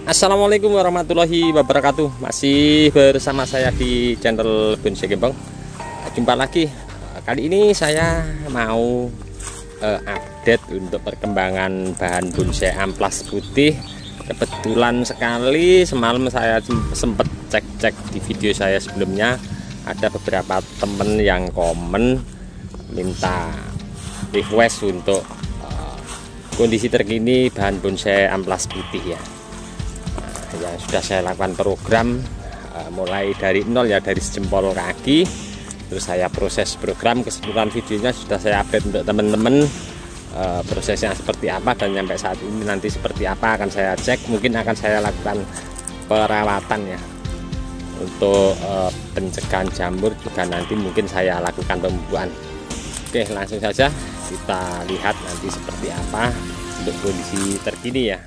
Assalamualaikum warahmatullahi wabarakatuh. Masih bersama saya di channel Bonsai Gembong. Jumpa lagi. Kali ini saya mau update untuk perkembangan bahan bonsai amplas putih. Kebetulan sekali semalam saya sempat cek di video saya sebelumnya, ada beberapa temen yang komen minta request untuk kondisi terkini bahan bonsai amplas putih ya. Yang sudah saya lakukan program mulai dari nol ya, dari sejempol kaki, terus saya proses program, keseluruhan videonya sudah saya update untuk teman-teman. Prosesnya seperti apa dan sampai saat ini nanti seperti apa akan saya cek. Mungkin akan saya lakukan perawatan ya untuk pencegahan jamur, juga nanti mungkin saya lakukan pembuahan. Oke, langsung saja kita lihat nanti seperti apa untuk kondisi terkini ya.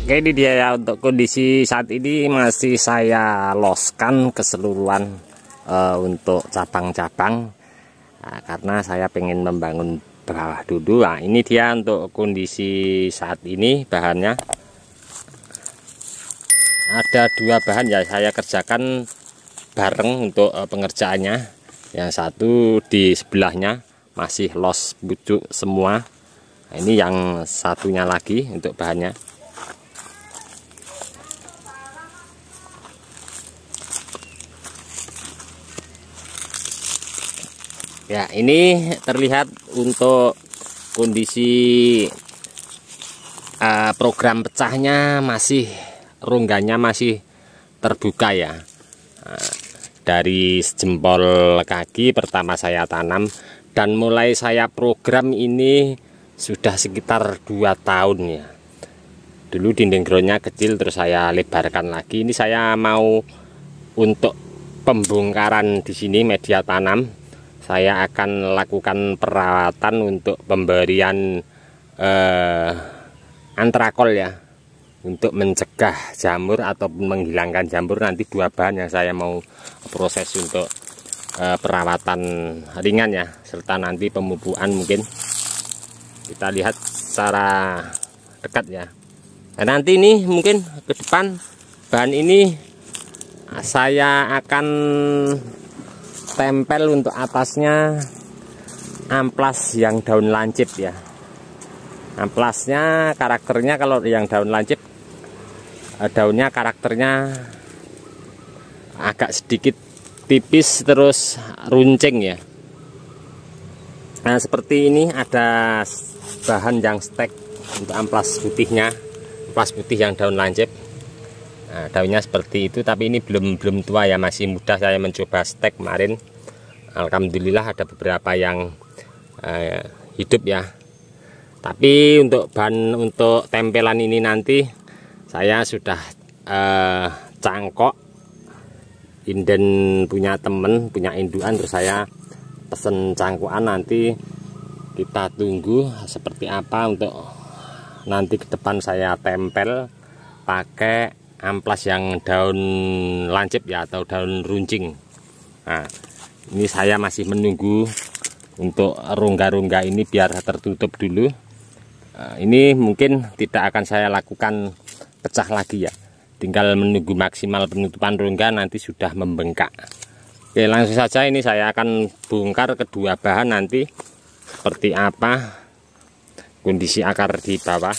Oke, ini dia ya, untuk kondisi saat ini masih saya loskan keseluruhan untuk cabang-cabang, karena saya pengen membangun bawah dulu. Nah, ini dia untuk kondisi saat ini bahannya. Ada dua bahan ya saya kerjakan bareng untuk pengerjaannya. Yang satu di sebelahnya masih los bucuk semua. Nah, ini yang satunya lagi untuk bahannya. Ya, ini terlihat untuk kondisi program pecahnya masih, rongganya masih terbuka ya. Dari sejempol kaki pertama saya tanam dan mulai saya program ini sudah sekitar 2 tahun ya. Dulu dinding groundnya kecil, terus saya lebarkan lagi. Ini saya mau untuk pembongkaran di sini media tanam. Saya akan lakukan perawatan untuk pemberian antrakol ya, untuk mencegah jamur ataupun menghilangkan jamur. Nanti dua bahan yang saya mau proses untuk perawatan ringan ya, serta nanti pemupukan mungkin. Kita lihat secara dekat ya. Nah, nanti ini mungkin ke depan bahan ini saya akan tempel untuk atasnya amplas yang daun lancip ya. Amplasnya karakternya, kalau yang daun lancip daunnya karakternya agak sedikit tipis terus runcing ya. Nah, seperti ini ada bahan yang stek untuk amplas putihnya, amplas putih yang daun lancip. Nah, daunnya seperti itu, tapi ini belum tua ya, masih muda. Saya mencoba stek kemarin, alhamdulillah ada beberapa yang hidup ya. Tapi untuk bahan untuk tempelan ini nanti saya sudah cangkok inden punya temen, punya induan, terus saya pesen cangkuan. Nanti kita tunggu seperti apa untuk nanti ke depan saya tempel pakai amplas yang daun lancip ya, atau daun runcing. Nah, ini saya masih menunggu untuk rongga-rongga ini biar tertutup dulu. Ini mungkin tidak akan saya lakukan pecah lagi ya, tinggal menunggu maksimal penutupan rongga, nanti sudah membengkak. Oke, langsung saja ini saya akan bongkar kedua bahan nanti seperti apa kondisi akar di bawah.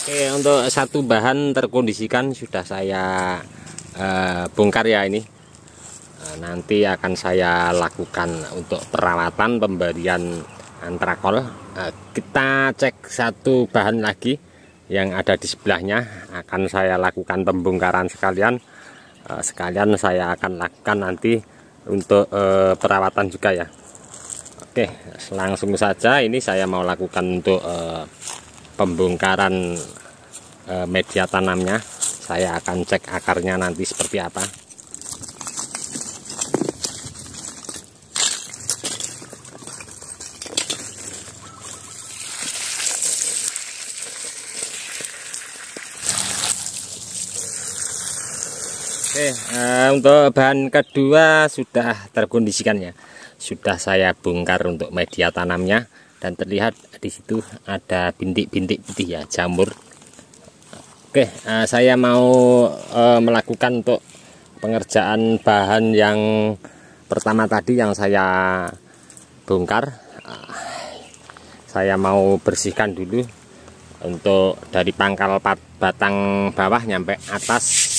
Oke, untuk satu bahan terkondisikan sudah saya bongkar ya ini. Nanti akan saya lakukan untuk perawatan pemberian antrakol. Kita cek satu bahan lagi yang ada di sebelahnya, akan saya lakukan pembongkaran sekalian. Sekalian saya akan lakukan nanti untuk perawatan juga ya. Oke, langsung saja ini saya mau lakukan untuk pembongkaran media tanamnya. Saya akan cek akarnya nanti seperti apa. Oke, untuk bahan kedua sudah terkondisikan ya. Sudah saya bongkar untuk media tanamnya dan terlihat di situ ada bintik-bintik putih ya, jamur. Oke, saya mau melakukan untuk pengerjaan bahan yang pertama tadi yang saya bongkar. Saya mau bersihkan dulu untuk dari pangkal batang bawah nyampe atas.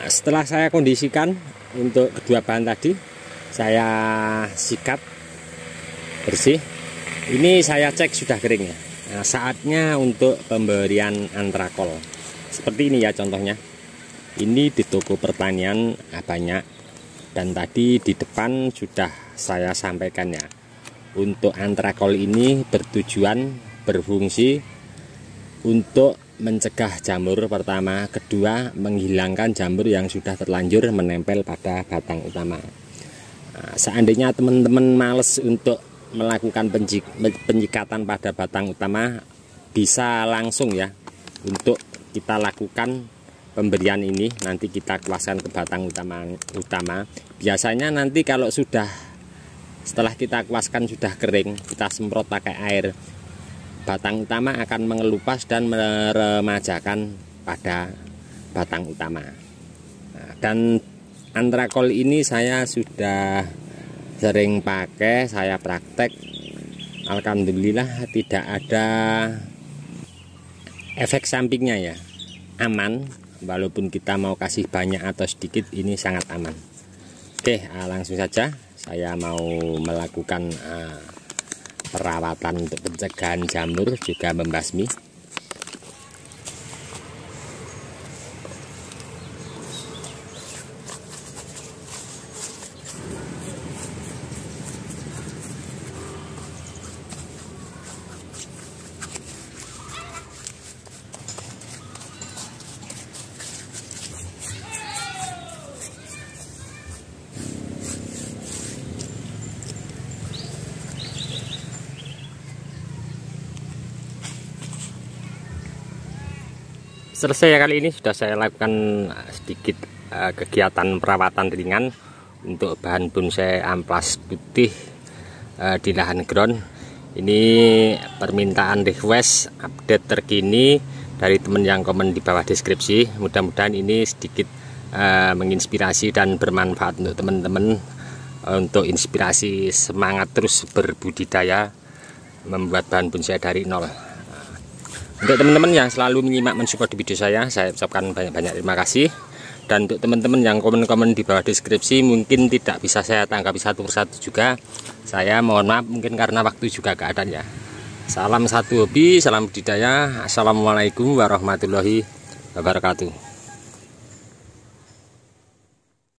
Setelah saya kondisikan untuk kedua bahan tadi, saya sikat bersih. Ini saya cek sudah kering ya. Nah, saatnya untuk pemberian antrakol. Seperti ini ya contohnya. Ini di toko pertanian banyak, dan tadi di depan sudah saya sampaikan ya. Untuk antrakol ini berfungsi untuk mencegah jamur pertama, kedua menghilangkan jamur yang sudah terlanjur menempel pada batang utama. Nah, seandainya teman-teman males untuk melakukan penyikatan pada batang utama, bisa langsung ya untuk kita lakukan pemberian ini. Nanti kita kuaskan ke batang utama. Biasanya nanti kalau setelah kita kuaskan sudah kering, kita semprot pakai air, batang utama akan mengelupas dan meremajakan pada batang utama. Nah, dan antrakol ini saya sudah sering pakai, saya praktek. Alhamdulillah tidak ada efek sampingnya ya, aman. Walaupun kita mau kasih banyak atau sedikit, ini sangat aman. Oke, langsung saja saya mau melakukan perawatan untuk pencegahan jamur juga membasmi. Selesai ya, kali ini sudah saya lakukan sedikit kegiatan perawatan ringan untuk bahan bonsai amplas putih di lahan ground. Ini permintaan request update terkini dari teman yang komen di bawah deskripsi. Mudah-mudahan ini sedikit menginspirasi dan bermanfaat untuk teman-teman, untuk inspirasi semangat terus berbudidaya membuat bahan bonsai dari nol. Untuk teman-teman yang selalu menyimak mensupport di video saya ucapkan banyak-banyak terima kasih. Dan untuk teman-teman yang komen-komen di bawah deskripsi mungkin tidak bisa saya tanggapi satu persatu juga, saya mohon maaf, mungkin karena waktu juga keadaannya. Salam satu hobi, salam budidaya. Assalamualaikum warahmatullahi wabarakatuh.